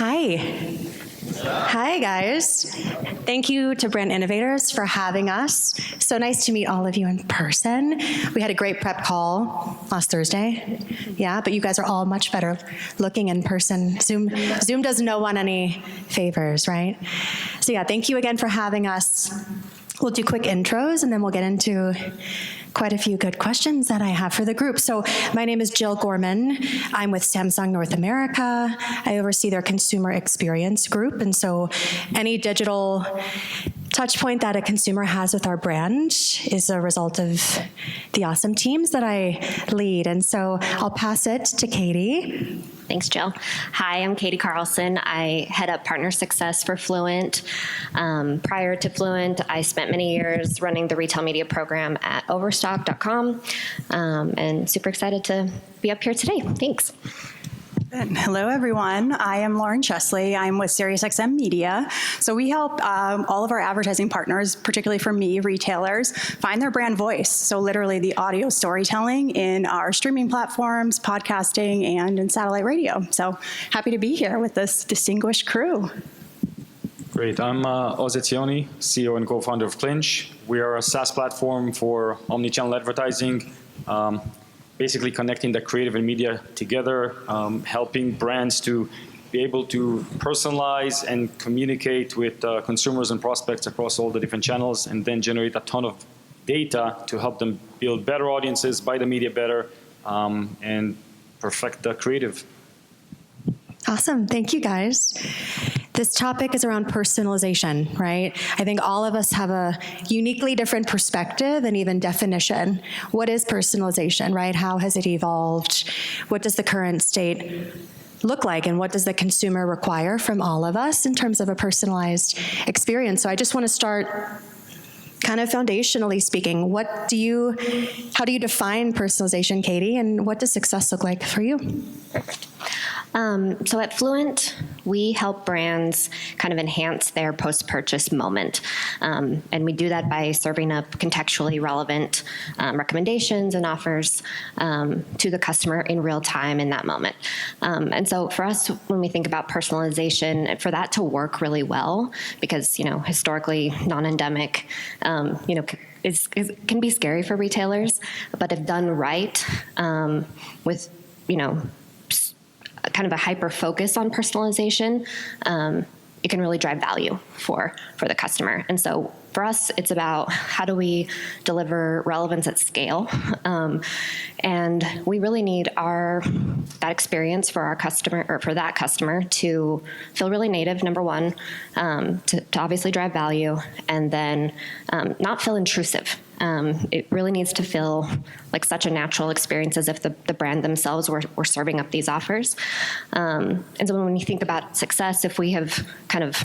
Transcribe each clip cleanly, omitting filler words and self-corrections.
Hi. Hi, guys. Thank you to Brand Innovators for having us. So nice to meet all of you in person. We had a great prep call last Thursday. Yeah, but you guys are all much better looking in person. Zoom does no one any favors, right? So yeah, thank you again for having us. We'll do quick intros, and then we'll get into quite a few good questions that I have for the group. So my name is Jill Gorman. I'm with Samsung North America. I oversee their consumer experience group, and so any digital touch point that a consumer has with our brand is a result of the awesome teams that I lead. And so I'll pass it to Katie. Thanks, Jill. Hi, I'm Katie Carlson. I head up partner success for Fluent. Prior to Fluent, I spent many years running the retail media program at Overstock.com, and super excited to be up here today. Thanks. Hello, everyone. I am Lauren Chesley. I'm with SiriusXM Media. So we help all of our advertising partners, particularly for me, retailers, find their brand voice. So literally the audio storytelling in our streaming platforms, podcasting, and in satellite radio. So happy to be here with this distinguished crew. Great. I'm Etzioni, CEO and co-founder of Clinch. We are a SaaS platform for omnichannel advertising. Basically connecting the creative and media together, helping brands to be able to personalize and communicate with consumers and prospects across all the different channels, and then generate a ton of data to help them build better audiences, buy the media better, and perfect the creative. Awesome. Thank you, guys. This topic is around personalization, right? I think all of us have a uniquely different perspective and even definition. What is personalization, right? How has it evolved? What does the current state look like? And what does the consumer require from all of us in terms of a personalized experience? So I just want to start kind of foundationally speaking. How do you define personalization, Katie? And what does success look like for you? Perfect. So at Fluent, we help brands kind of enhance their post-purchase moment. And we do that by serving up contextually relevant recommendations and offers to the customer in real time in that moment. And so for us, when we think about personalization, for that to work really well, because, historically non-endemic, can be scary for retailers, but if done right, with, kind of a hyper focus on personalization, it can really drive value for the customer. And so for us, it's about how do we deliver relevance at scale, and we really need that experience for our customer, or for that customer, to feel really native. Number one, to obviously drive value, and then not feel intrusive. It really needs to feel like such a natural experience, as if the brand themselves were serving up these offers. And so when you think about success, if we have kind of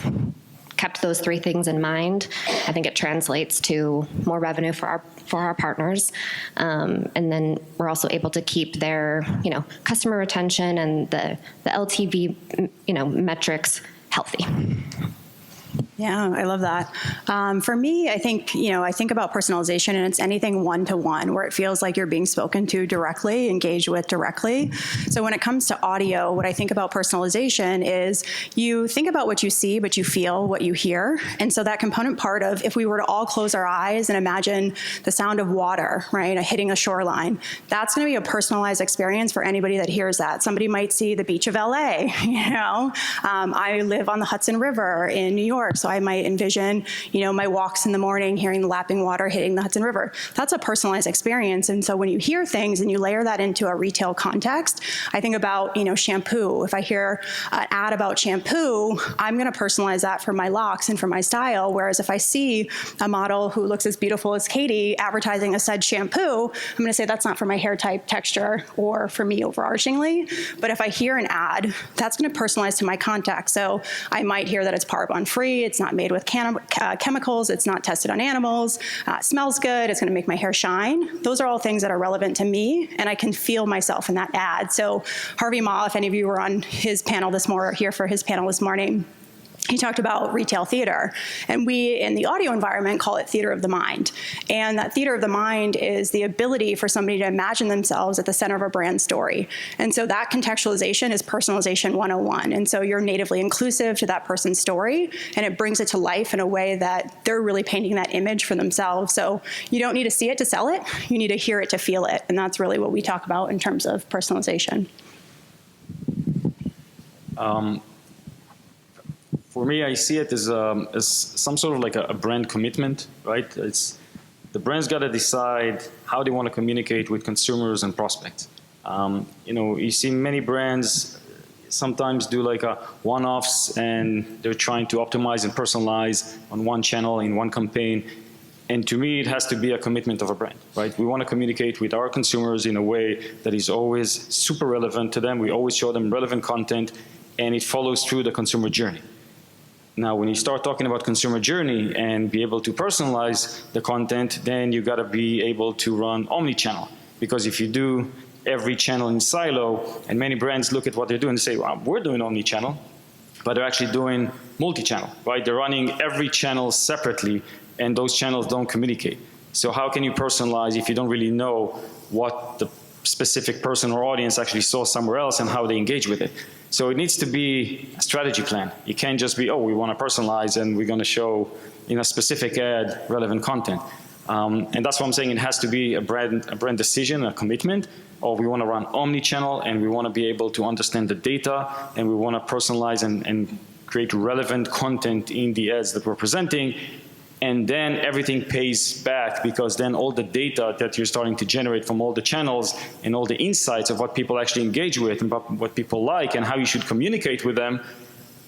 kept those three things in mind, I think it translates to more revenue for our partners, and then we're also able to keep their customer retention and the LTV metrics healthy. Yeah, I love that. For me, I think about personalization, and it's anything one-to-one where it feels like you're being spoken to directly, engaged with directly. So when it comes to audio, what I think about personalization is you think about what you see, but you feel what you hear. And so that component part of, if we were to all close our eyes and imagine the sound of water, right, hitting a shoreline, that's going to be a personalized experience for anybody that hears that. Somebody might see the beach of LA, I live on the Hudson River in New York, so I might envision, my walks in the morning, hearing the lapping water hitting the Hudson River. That's a personalized experience. And so when you hear things and you layer that into a retail context, I think about, shampoo. If I hear an ad about shampoo, I'm going to personalize that for my locks and for my style. Whereas if I see a model who looks as beautiful as Katie advertising a said shampoo, I'm going to say that's not for my hair type, texture, or for me overarchingly. But if I hear an ad, that's going to personalize to my context. So I might hear that it's paraben-free, it's not made with chemicals, it's not tested on animals, it smells good, it's going to make my hair shine. Those are all things that are relevant to me, and I can feel myself in that ad. So Harvey Ma, if any of you were on his panel here for his panel this morning, he talked about retail theater. And we, in the audio environment, call it theater of the mind. And that theater of the mind is the ability for somebody to imagine themselves at the center of a brand story. And so that contextualization is personalization 101. And so you're natively inclusive to that person's story, and it brings it to life in a way that they're really painting that image for themselves. So you don't need to see it to sell it. You need to hear it to feel it. And that's really what we talk about in terms of personalization. For me, I see it as some sort of like a brand commitment, right? It's the brand's got to decide how they want to communicate with consumers and prospects. You see many brands sometimes do like a one-offs, and they're trying to optimize and personalize on one channel in one campaign. And to me, it has to be a commitment of a brand, right? We want to communicate with our consumers in a way that is always super relevant to them. We always show them relevant content, and it follows through the consumer journey. Now, when you start talking about consumer journey and be able to personalize the content, then you got to be able to run omni-channel. Because if you do every channel in silo, and many brands look at what they're doing and say, well, we're doing omni-channel, but they're actually doing multi-channel, right? They're running every channel separately, and those channels don't communicate. So how can you personalize if you don't really know what the specific person or audience actually saw somewhere else and how they engage with it? So it needs to be a strategy plan. It can't just be, oh, we want to personalize and we're going to show in a specific ad relevant content. And that's what I'm saying. It has to be a brand decision, a commitment, or we want to run omni-channel and we want to be able to understand the data and we want to personalize and create relevant content in the ads that we're presenting. And then everything pays back, because then all the data that you're starting to generate from all the channels and all the insights of what people actually engage with and what people like and how you should communicate with them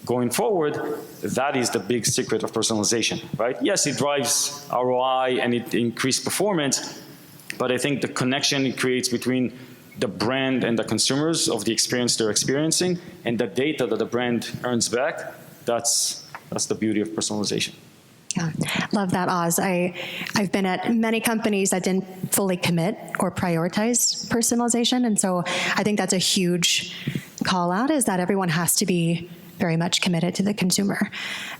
going forward, that is the big secret of personalization, right? Yes, it drives ROI and it increases performance, but I think the connection it creates between the brand and the consumers of the experience they're experiencing and the data that the brand earns back, that's the beauty of personalization. Yeah, love that, Oz. I've been at many companies that didn't fully commit or prioritize personalization, and so I think that's a huge call out, is that everyone has to be very much committed to the consumer,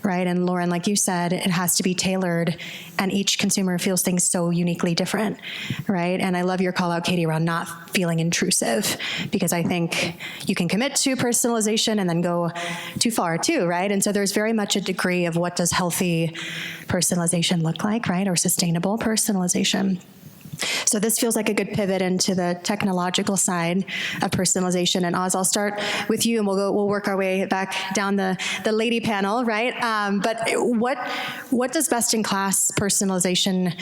right? And Lauren, like you said, it has to be tailored, and each consumer feels things so uniquely different, right? And I love your call out, Katie, around not feeling intrusive, because I think you can commit to personalization and then go too far too, right? And so there's very much a degree of what does healthy personalization look like, right? Or sustainable personalization. So this feels like a good pivot into the technological side of personalization. And Oz, I'll start with you, and we'll work our way back down the lady panel, right? But what does best-in-class personalization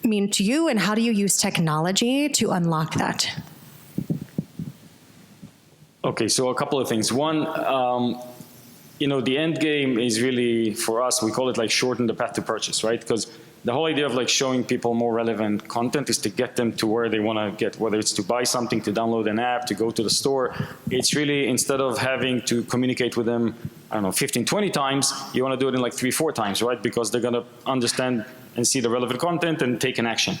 mean to you, and how do you use technology to unlock that? Okay, so a couple of things. One, the end game is really, for us, we call it like shorten the path to purchase, right? Because the whole idea of like showing people more relevant content is to get them to where they want to get, whether it's to buy something, to download an app, to go to the store. It's really, instead of having to communicate with them, 15, 20 times, you want to do it in like 3, 4 times, right? Because they're going to understand and see the relevant content and take an action.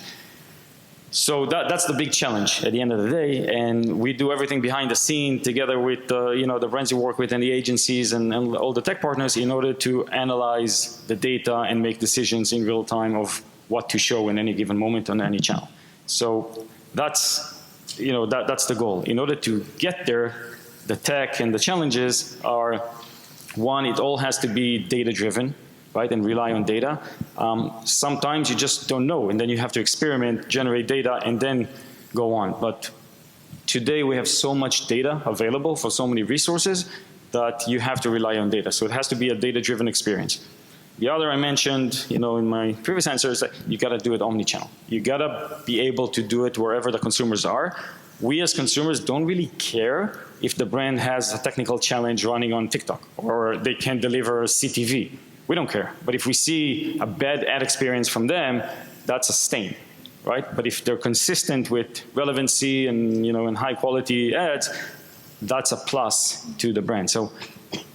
So that's the big challenge at the end of the day, and we do everything behind the scene together with the brands we work with and the agencies and all the tech partners in order to analyze the data and make decisions in real time of what to show in any given moment on any channel. So that's the goal. In order to get there, the tech and the challenges are, one, it all has to be data-driven, right, and rely on data. Sometimes you just don't know, and then you have to experiment, generate data, and then go on. But today we have so much data available for so many resources that you have to rely on data. So it has to be a data-driven experience. The other I mentioned, in my previous answer is that you got to do it omni-channel. You got to be able to do it wherever the consumers are. We as consumers don't really care if the brand has a technical challenge running on TikTok or they can deliver CTV. We don't care. But if we see a bad ad experience from them, that's a stain, right? But if they're consistent with relevancy and, and high quality ads, that's a plus to the brand. So,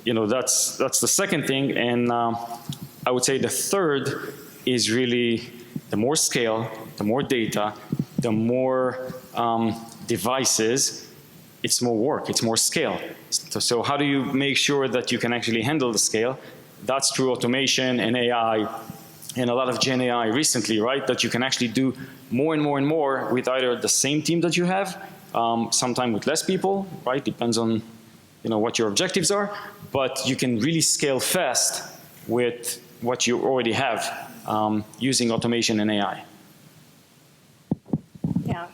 that's the second thing. And I would say the third is really the more scale, the more data, the more devices, it's more work, it's more scale. So how do you make sure that you can actually handle the scale? That's through automation and AI and a lot of Gen AI recently, right? That you can actually do more and more and more with either the same team that you have, sometimes with less people, right? Depends on what your objectives are, but you can really scale fast with what you already have using automation and AI. Yeah,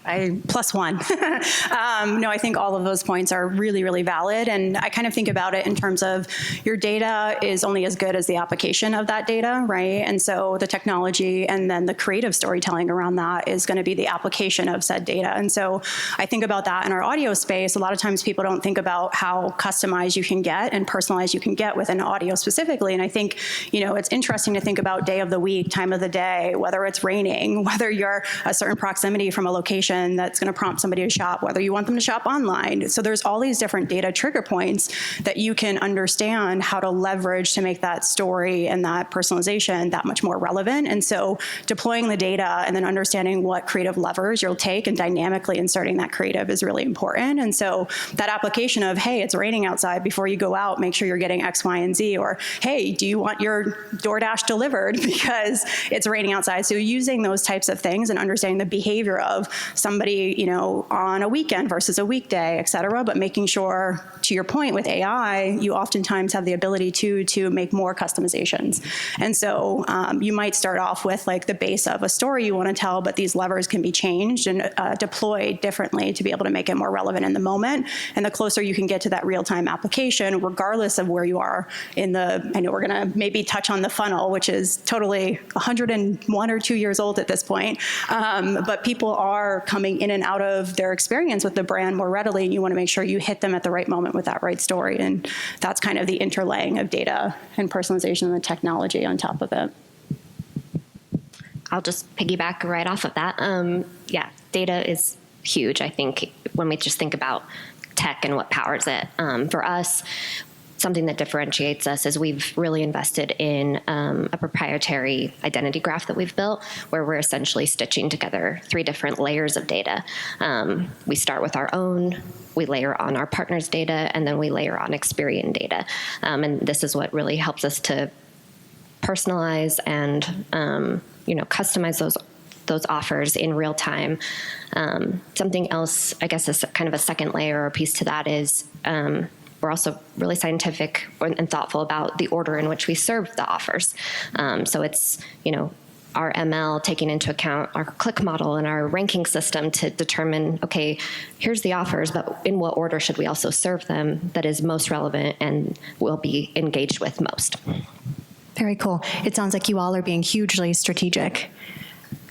+1. No, I think all of those points are really, really valid. And I kind of think about it in terms of your data is only as good as the application of that data, right? And so the technology and then the creative storytelling around that is going to be the application of said data. And so I think about that in our audio space. A lot of times people don't think about how customized you can get and personalized you can get within audio specifically. And I think, it's interesting to think about day of the week, time of the day, whether it's raining, whether you're a certain proximity from a location that's going to prompt somebody to shop, whether you want them to shop online. So there's all these different data trigger points that you can understand how to leverage to make that story and that personalization that much more relevant. And so deploying the data and then understanding what creative levers you'll take and dynamically inserting that creative is really important. And so that application of, hey, it's raining outside, before you go out, make sure you're getting X, Y, and Z, or hey, do you want your DoorDash delivered because it's raining outside? So using those types of things and understanding the behavior of somebody, on a weekend versus a weekday, et cetera, but making sure, to your point with AI, you oftentimes have the ability to make more customizations. And so you might start off with like the base of a story you want to tell, but these levers can be changed and deployed differently to be able to make it more relevant in the moment. And the closer you can get to that real-time application, regardless of where you are in I know we're going to maybe touch on the funnel, which is totally 101 or 2 years old at this point, but people are coming in and out of their experience with the brand more readily, and you want to make sure you hit them at the right moment with that right story. And that's kind of the interlaying of data and personalization and the technology on top of it. I'll just piggyback right off of that. Yeah, data is huge, I think, when we just think about tech and what powers it. For us, something that differentiates us is we've really invested in a proprietary identity graph that we've built, where we're essentially stitching together 3 different layers of data. We start with our own, we layer on our partners' data, and then we layer on Experian data. And this is what really helps us to personalize and customize those offers in real time. Something else, I guess, is kind of a second layer or piece to that is we're also really scientific and thoughtful about the order in which we serve the offers. So it's, our ML taking into account our click model and our ranking system to determine, okay, here's the offers, but in what order should we also serve them that is most relevant and will be engaged with most. Very cool. It sounds like you all are being hugely strategic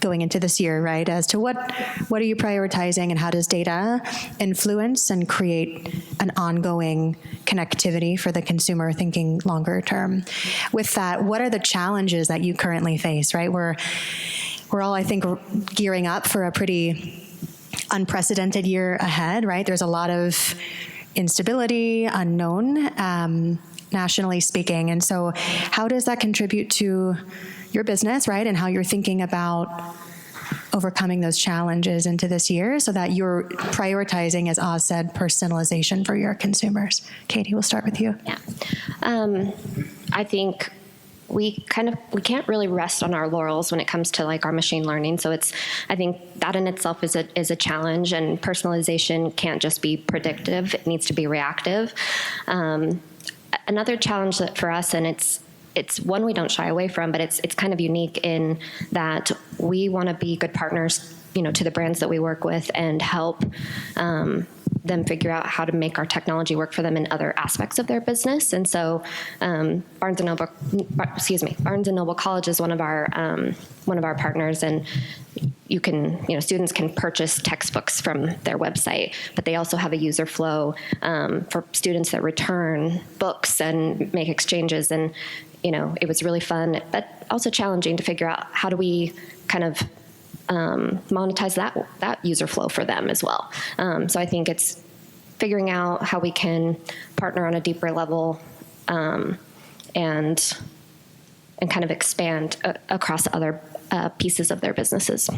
going into this year, right? As to what are you prioritizing and how does data influence and create an ongoing connectivity for the consumer thinking longer term? With that, what are the challenges that you currently face, right? We're all, I think, gearing up for a pretty unprecedented year ahead, right? There's a lot of instability, unknown, nationally speaking. And so how does that contribute to your business, right? And how you're thinking about overcoming those challenges into this year so that you're prioritizing, as Oz said, personalization for your consumers. Katie, we'll start with you. Yeah. I think we can't really rest on our laurels when it comes to like our machine learning. So I think that in itself is a challenge, and personalization can't just be predictive. It needs to be reactive. Another challenge that for us, and it's one we don't shy away from, but it's kind of unique in that we want to be good partners, to the brands that we work with and help them figure out how to make our technology work for them in other aspects of their business. And so Barnes & Noble College is one of our partners, and students can purchase textbooks from their website, but they also have a user flow for students that return books and make exchanges. And, it was really fun, but also challenging to figure out how do we kind of monetize that user flow for them as well. So I think it's figuring out how we can partner on a deeper level and kind of expand across other pieces of their businesses.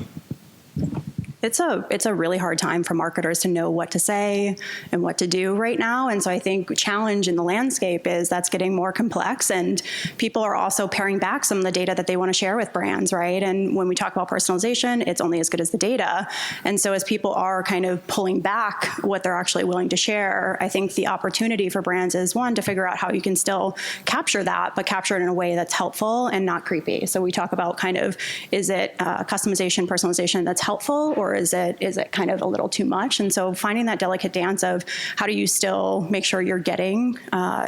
It's a really hard time for marketers to know what to say and what to do right now. And so I think challenge in the landscape is that's getting more complex, and people are also paring back some of the data that they want to share with brands, right? And when we talk about personalization, it's only as good as the data. And so as people are kind of pulling back what they're actually willing to share, I think the opportunity for brands is, one, to figure out how you can still capture that, but capture it in a way that's helpful and not creepy. So we talk about kind of, is it customization, personalization that's helpful, or is it kind of a little too much? And so finding that delicate dance of how do you still make sure you're getting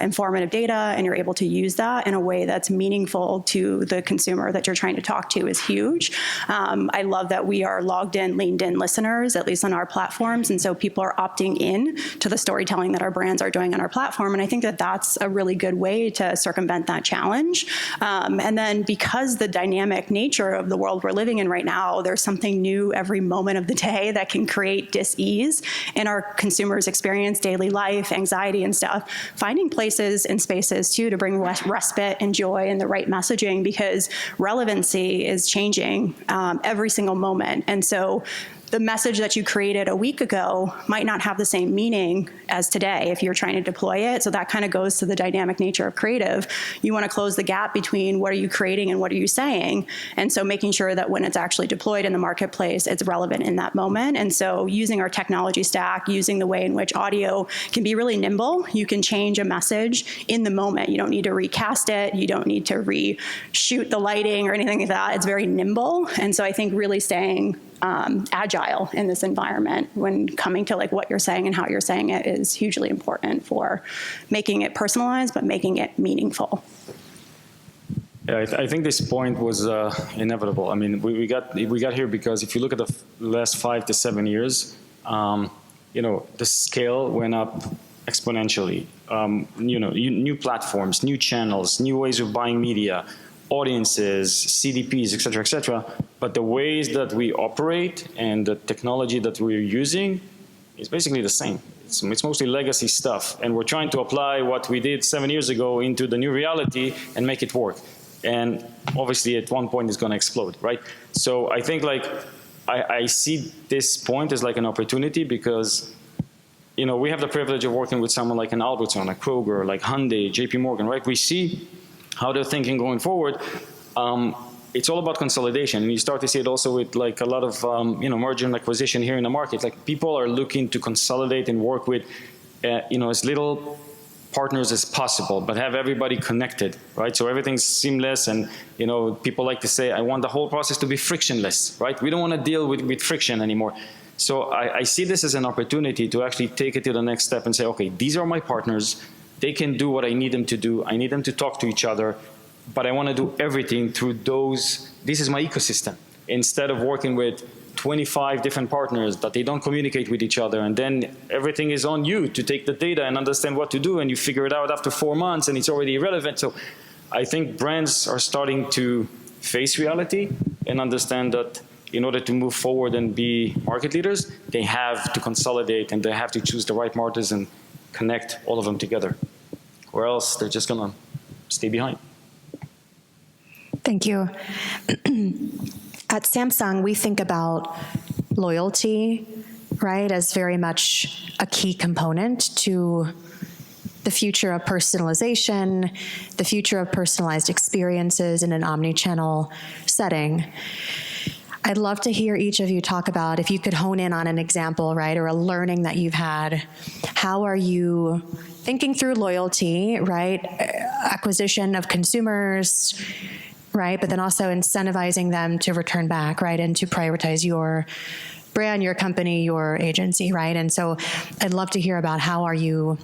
informative data and you're able to use that in a way that's meaningful to the consumer that you're trying to talk to is huge. I love that we are logged in, leaned in listeners, at least on our platforms. And so people are opting in to the storytelling that our brands are doing on our platform. And I think that that's a really good way to circumvent that challenge. And then because the dynamic nature of the world we're living in right now, there's something new every moment of the day that can create dis-ease in our consumers' experience, daily life, anxiety and stuff. Finding places and spaces too to bring respite and joy and the right messaging, because relevancy is changing every single moment. And so the message that you created a week ago might not have the same meaning as today if you're trying to deploy it. So that kind of goes to the dynamic nature of creative. You want to close the gap between what are you creating and what are you saying. And so making sure that when it's actually deployed in the marketplace, it's relevant in that moment. And so using our technology stack, using the way in which audio can be really nimble, you can change a message in the moment. You don't need to recast it. You don't need to reshoot the lighting or anything like that. It's very nimble. And so I think really staying agile in this environment when coming to like what you're saying and how you're saying it is hugely important for making it personalized, but making it meaningful. Yeah, I think this point was inevitable. I mean, we got here because if you look at the last 5 to 7 years, the scale went up exponentially. New platforms, new channels, new ways of buying media, audiences, CDPs, et cetera, but the ways that we operate and the technology that we're using is basically the same. It's mostly legacy stuff, and we're trying to apply what we did 7 years ago into the new reality and make it work. And obviously at one point it's going to explode, right? So I think I see this point as like an opportunity because we have the privilege of working with someone like an Albertson, a Kroger, like Hyundai, JP Morgan, right? We see how they're thinking going forward. It's all about consolidation, and you start to see it also with like a lot of merger and acquisition here in the market. Like people are looking to consolidate and work with as little partners as possible, but have everybody connected, right? So everything's seamless, and people like to say, I want the whole process to be frictionless, right? We don't want to deal with friction anymore. So I see this as an opportunity to actually take it to the next step and say, okay, these are my partners. They can do what I need them to do. I need them to talk to each other, but I want to do everything through those. This is my ecosystem. Instead of working with 25 different partners that they don't communicate with each other, and then everything is on you to take the data and understand what to do, and you figure it out after 4 months, and it's already irrelevant. So I think brands are starting to face reality and understand that in order to move forward and be market leaders, they have to consolidate and they have to choose the right partners and connect all of them together, or else they're just gonna stay behind. Thank you. At Samsung, we think about loyalty, right, as very much a key component to the future of personalization, the future of personalized experiences in an omni-channel setting. I'd love to hear each of you talk about, if you could hone in on an example, right, or a learning that you've had. How are you thinking through loyalty, right, acquisition of consumers, right, but then also incentivizing them to return back, right, and to prioritize your brand, your company, your agency, right? And so I'd love to hear about how are you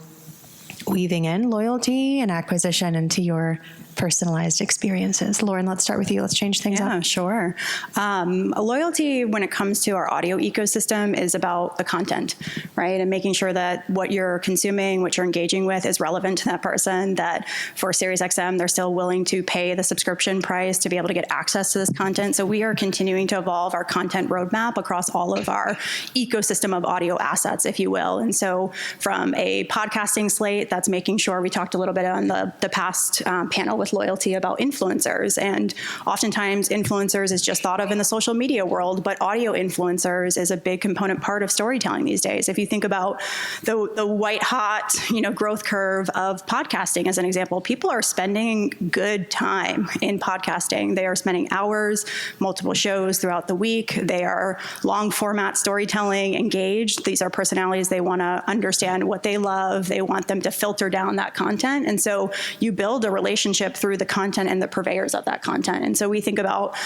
weaving in loyalty and acquisition into your personalized experiences. Lauren, let's start with you. Let's change things up. Yeah, sure. Loyalty, when it comes to our audio ecosystem, is about the content, right? And making sure that what you're consuming, what you're engaging with is relevant to that person, that for SiriusXM, they're still willing to pay the subscription price to be able to get access to this content. So we are continuing to evolve our content roadmap across all of our ecosystem of audio assets, if you will. And so from a podcasting slate, that's making sure, we talked a little bit on the past panel with with loyalty about influencers. And oftentimes influencers is just thought of in the social media world, but audio influencers is a big component part of storytelling these days. If you think about the white hot, growth curve of podcasting as an example, people are spending good time in podcasting. They are spending hours, multiple shows throughout the week. They are long format storytelling, engaged. These are personalities. They want to understand what they love. They want them to filter down that content. And so you build a relationship through the content and the purveyors of that content. And so we think about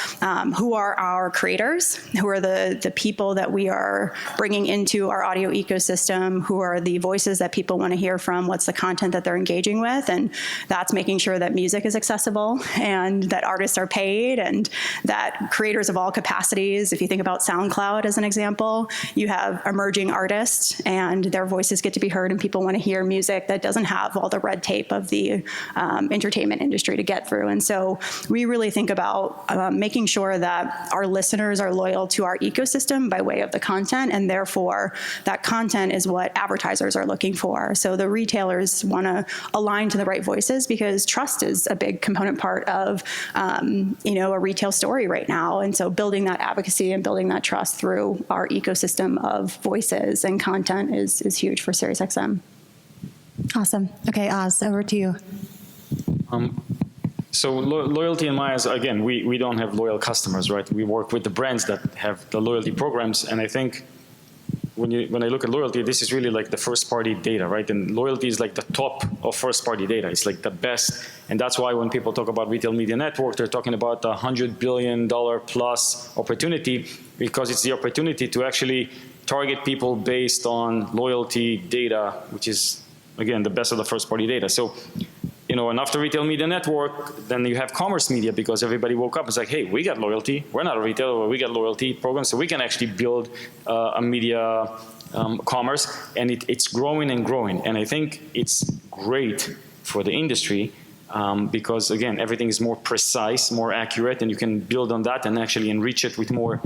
who are our creators, who are the people that we are bringing into our audio ecosystem, who are the voices that people want to hear from, what's the content that they're engaging with. And that's making sure that music is accessible and that artists are paid and that creators of all capacities, if you think about SoundCloud as an example, you have emerging artists and their voices get to be heard and people want to hear music that doesn't have all the red tape of the entertainment industry to get through. And so we really think about making sure that our listeners are loyal to our ecosystem by way of the content, and therefore that content is what advertisers are looking for. So the retailers want to align to the right voices because trust is a big component part of a retail story right now. And so building that advocacy and building that trust through our ecosystem of voices and content is huge for SiriusXM. Awesome. Okay, Oz, over to you. So loyalty in my eyes, again, we don't have loyal customers, right? We work with the brands that have the loyalty programs, and I think when I look at loyalty, this is really like the first-party data, right? And loyalty is like the top of first-party data. It's like the best, and that's why when people talk about retail media network, they're talking about a $100 billion plus opportunity, because it's the opportunity to actually target people based on loyalty data, which is, again, the best of the first-party data. So, and after retail media network, then you have commerce media, because everybody woke up and was like, hey, we got loyalty. We're not a retailer, but we got loyalty programs, so we can actually build a media commerce, and it's growing and growing. And I think it's great for the industry because, again, everything is more precise, more accurate, and you can build on that and actually enrich it with more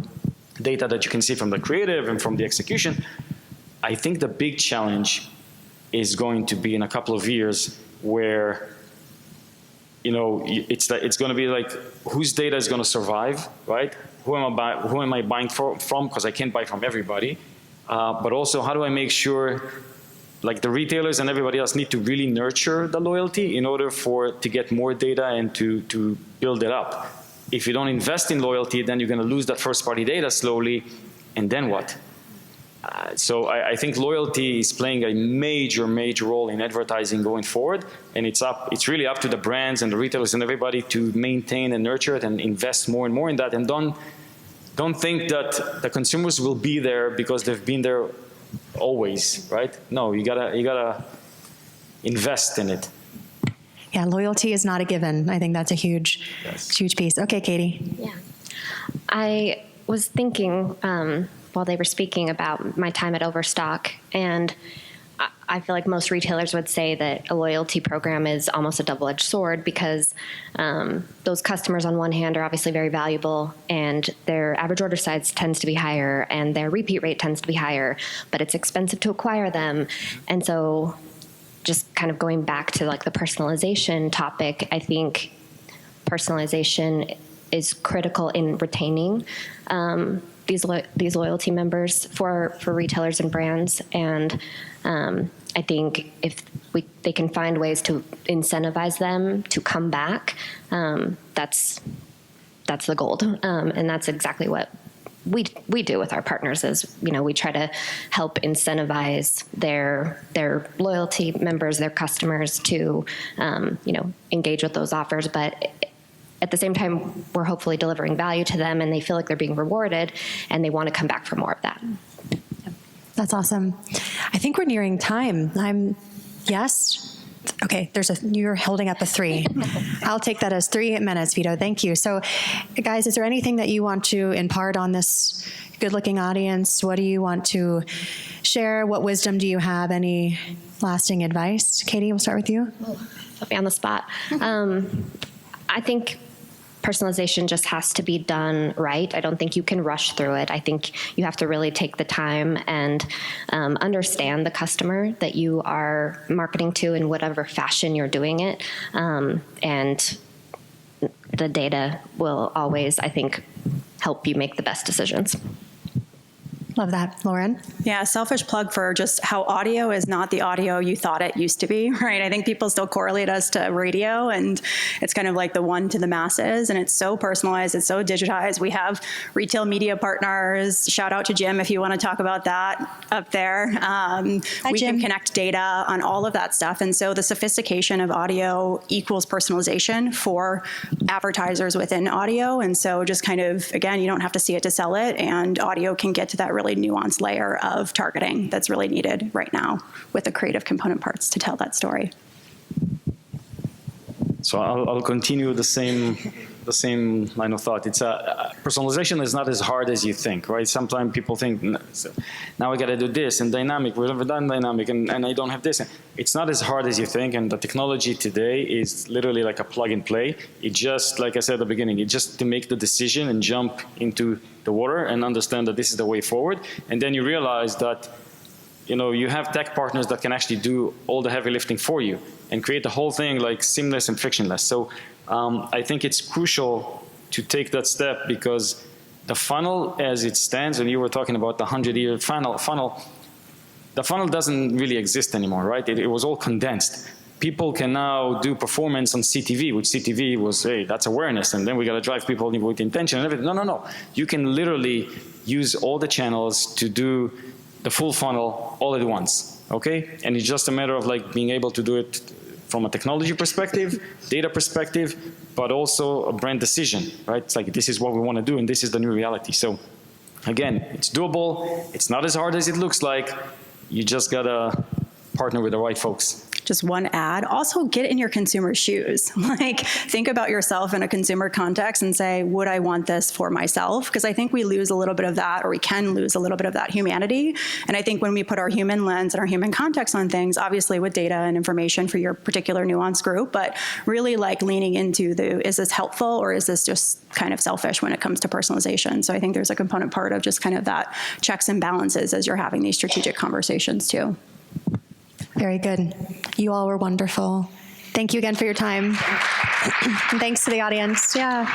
data that you can see from the creative and from the execution. I think the big challenge is going to be in a couple of years where it's going to be like, whose data is going to survive, right? Who am I buying from? Because I can't buy from everybody. But also, how do I make sure, like the retailers and everybody else need to really nurture the loyalty in order to get more data and to build it up. If you don't invest in loyalty, then you're going to lose that first-party data slowly, and then what? So I think loyalty is playing a major, major role in advertising going forward, and it's really up to the brands and the retailers and everybody to maintain and nurture it and invest more and more in that. And don't think that the consumers will be there because they've been there always, right? No, you gotta invest in it. Yeah, loyalty is not a given. I think that's a huge piece. Okay, Katie. Yeah, I was thinking while they were speaking about my time at Overstock, and I feel like most retailers would say that a loyalty program is almost a double-edged sword, because those customers on one hand are obviously very valuable, and their average order size tends to be higher, and their repeat rate tends to be higher, but it's expensive to acquire them. And so just kind of going back to like the personalization topic, I think personalization is critical in retaining these loyalty members for retailers and brands. And I think if they can find ways to incentivize them to come back, that's the gold. And that's exactly what we do with our partners. Is we try to help incentivize their loyalty members, their customers to engage with those offers, but at the same time, we're hopefully delivering value to them, and they feel like they're being rewarded, and they want to come back for more of that. That's awesome. I think we're nearing time. Yes? Okay, you're holding up a 3. I'll take that as 3 minutes, Vito. Thank you. So, guys, is there anything that you want to impart on this good-looking audience? What do you want to share? What wisdom do you have? Any lasting advice? Katie, we'll start with you. Put me on the spot. I think personalization just has to be done right. I don't think you can rush through it. I think you have to really take the time and understand the customer that you are marketing to in whatever fashion you're doing it. And the data will always, I think, help you make the best decisions. Love that. Lauren? Yeah, selfish plug for just how audio is not the audio you thought it used to be, right? I think people still correlate us to radio, and it's kind of like the one to the masses, and it's so personalized, it's so digitized. We have retail media partners. Shout out to Jim if you want to talk about that up there. We Jim. can connect data on all of that stuff, and so the sophistication of audio equals personalization for advertisers within audio, and so just kind of, again, you don't have to see it to sell it, and audio can get to that really nuanced layer of targeting that's really needed right now with the creative component parts to tell that story. So I'll continue the same line of thought. It's personalization is not as hard as you think, right? Sometimes people think, now I got to do this and dynamic. We've never done dynamic, and I don't have this. It's not as hard as you think, and the technology today is literally like a plug and play. It just, like I said at the beginning, it's just to make the decision and jump into the water and understand that this is the way forward. And then you realize that, you know, you have tech partners that can actually do all the heavy lifting for you and create the whole thing like seamless and frictionless. So I think it's crucial to take that step, because the funnel as it stands, and you were talking about the 100-year funnel, the funnel doesn't really exist anymore, right? It was all condensed. People can now do performance on CTV, which CTV was, hey, that's awareness, and then we got to drive people with intention and everything. No. You can literally use all the channels to do the full funnel all at once, okay? And it's just a matter of like being able to do it from a technology perspective, data perspective, but also a brand decision, right? It's like, this is what we want to do, and this is the new reality. So again, it's doable. It's not as hard as it looks like. You just got to partner with the right folks. Just one ad. Also, get in your consumer's shoes. Like, think about yourself in a consumer context and say, would I want this for myself? Because I think we lose a little bit of that, or we can lose a little bit of that humanity. And I think when we put our human lens and our human context on things, obviously with data and information for your particular nuanced group, but really like leaning into is this helpful, or is this just kind of selfish when it comes to personalization? So I think there's a component part of just kind of that checks and balances as you're having these strategic conversations too. Very good. You all were wonderful. Thank you again for your time. And thanks to the audience. Yeah.